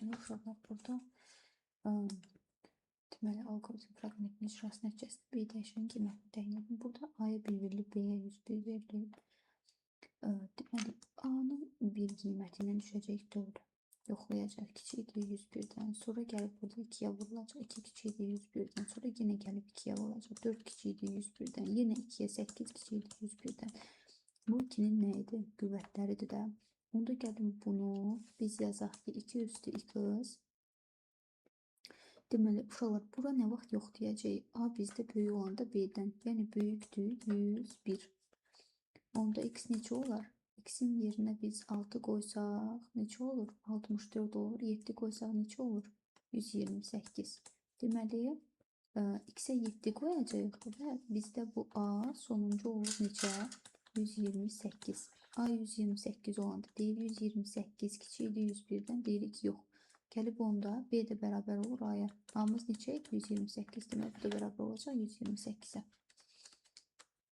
deməli uşaqlar burada deməli alqoritm fraqmentinin icrası nəticəsində B dəyişənin qiymətini təyin edin. Burada A-ya 1 verilib, B-yə 101 verilib. Deməli A-nın 1 qiymətindən düşəcək 4. Yoxlayacaq kiçikdir 101-dən. Sonra gəlib burada 2-yə vurulacaq. 2 kiçikdir 101-dən. Sonra yenə gəlib 2-yə vurulacaq. 4 kiçikdir 101-dən. Yenə 2-yə 8 kiçikdir 101-dən. Bu 2-nin nə idi? Qüvvətləridir də. Onda gəlin bunu biz yazaq ki 2 üstü x. Deməli uşaqlar bura nə vaxt yoxlayacağıq? A bizdə böyük olanda B-dən. Yəni böyükdür 101. Onda x neçə olar? X-in yerinə biz 6 qoysaq neçə olur? 64 olur. 7 qoysaq neçə olur? 128. Deməli, x-ə 7 qoyacağıq və bizdə bu A sonuncu olur neçə? 128. A 128 olanda deyir 128 kiçikdir 101-dən deyirik yox. Gəlib onda B də bərabər olur A-ya. A-mız neçə? 128 demək bu da bərabər olacaq 128-ə.